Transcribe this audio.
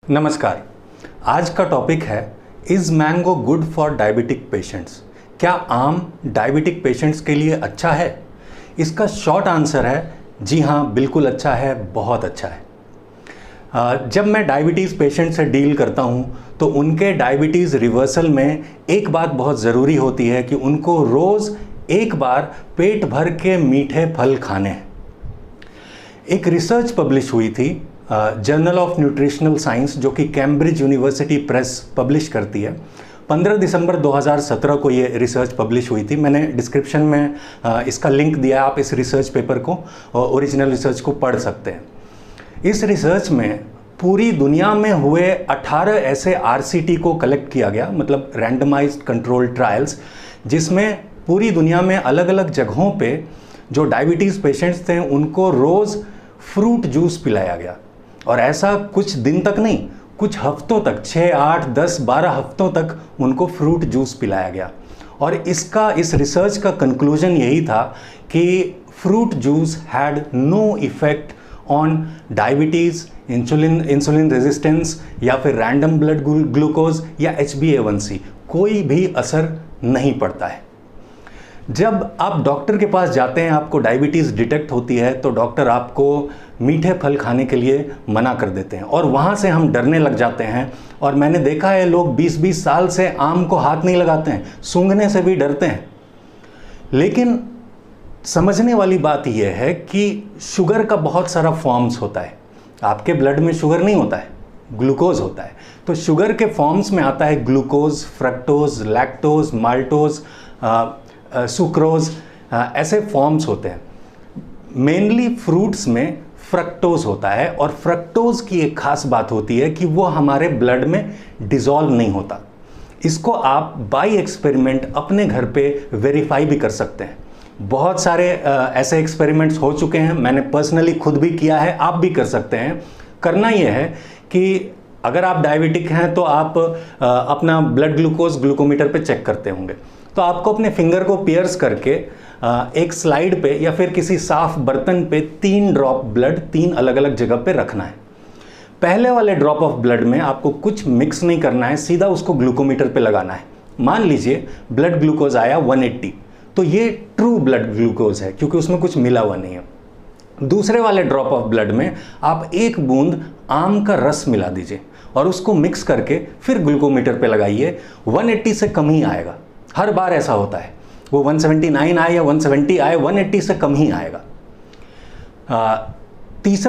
नमस्कार। आज का टॉपिक है is mango good for diabetic patients. क्या आम डायबिटिक पेशेंट्स के लिए अच्छा है? इसका शॉर्ट आंसर है जी हाँ, बिल्कुल अच्छा है, बहुत अच्छा है। जब मैं डायबिटीज़ पेशेंट से डील करता हूँ तो उनके डायबिटीज़ रिवर्सल में एक बात बहुत ज़रूरी होती है कि उनको रोज़ एक बार पेट भर के मीठे फल खाने हैं। एक रिसर्च पब्लिश हुई थी जर्नल ऑफ न्यूट्रिशनल साइंस, जो कि कैम्ब्रिज यूनिवर्सिटी प्रेस पब्लिश करती है। 15 दिसंबर 2017 को ये रिसर्च पब्लिश हुई थी। मैंने डिस्क्रिप्शन में इसका लिंक दिया, आप इस रिसर्च पेपर को, ओरिजिनल रिसर्च को पढ़ सकते हैं। इस रिसर्च में पूरी दुनिया में हुए 18 ऐसे आरसीटी को कलेक्ट किया गया, मतलब रैंडमाइज्ड कंट्रोल ट्रायल्स, जिसमें पूरी दुनिया में अलग अलग जगहों पे जो डायबिटीज़ पेशेंट्स थे उनको रोज़ फ्रूट जूस पिलाया गया। और ऐसा कुछ दिन तक नहीं, कुछ हफ्तों तक, 6, 8, 10, 12 हफ्तों तक उनको फ्रूट जूस पिलाया गया। और इस रिसर्च का कंक्लूजन यही था कि fruit juice had no effect on diabetes, insulin resistance या फिर रैंडम ब्लड ग्लूकोज या HbA1c, कोई भी असर नहीं पड़ता है। जब आप डॉक्टर के पास जाते हैं, आपको डायबिटीज़ डिटेक्ट होती है, तो डॉक्टर आपको मीठे फल खाने के लिए मना कर देते हैं और वहाँ से हम डरने लग जाते हैं। और मैंने देखा है लोग 20-20 साल से आम को हाथ नहीं लगाते हैं, सूंघने से भी डरते हैं। लेकिन समझने वाली बात यह है कि शुगर का बहुत सारा फॉर्म्स होता है। आपके ब्लड में शुगर नहीं होता है, ग्लूकोज होता है। तो शुगर के फॉर्म्स में आता है glucose, fructose, lactose, maltose, sucrose, ऐसे फॉर्म्स होते हैं। मेनली फ्रूट्स में फ्रक्टोज होता है और फ्रक्टोज की एक खास बात होती है कि वो हमारे ब्लड में डिसॉल्व नहीं होता। इसको आप बाय एक्सपेरिमेंट अपने घर पे वेरीफाई भी कर सकते हैं। बहुत सारे ऐसे एक्सपेरिमेंट्स हो चुके हैं, मैंने पर्सनली खुद भी किया है, आप भी कर सकते हैं। करना यह है कि अगर आप डायबिटिक हैं तो आप अपना ब्लड ग्लूकोज ग्लूकोमीटर पे चेक करते होंगे, तो आपको अपने फिंगर को पियर्स करके एक स्लाइड पे या फिर किसी साफ बर्तन पे 3 ड्रॉप ब्लड 3 अलग अलग जगह पे रखना है। पहले वाले ड्रॉप ऑफ ब्लड में आपको कुछ मिक्स नहीं करना है, सीधा उसको ग्लूकोमीटर पे लगाना है। मान लीजिए ब्लड ग्लूकोज आया 180, तो ये ट्रू ब्लड ग्लूकोज है क्योंकि उसमें कुछ मिला हुआ नहीं है। दूसरे वाले ड्रॉप ऑफ ब्लड में आप 1 बूंद आम का रस मिला दीजिए और उसको मिक्स करके फिर ग्लूकोमीटर पे लगाइए। 180 से कम ही आएगा। हर बार ऐसा होता है, वो 179 आए या 170 आए, 180 से कम ही आएगा।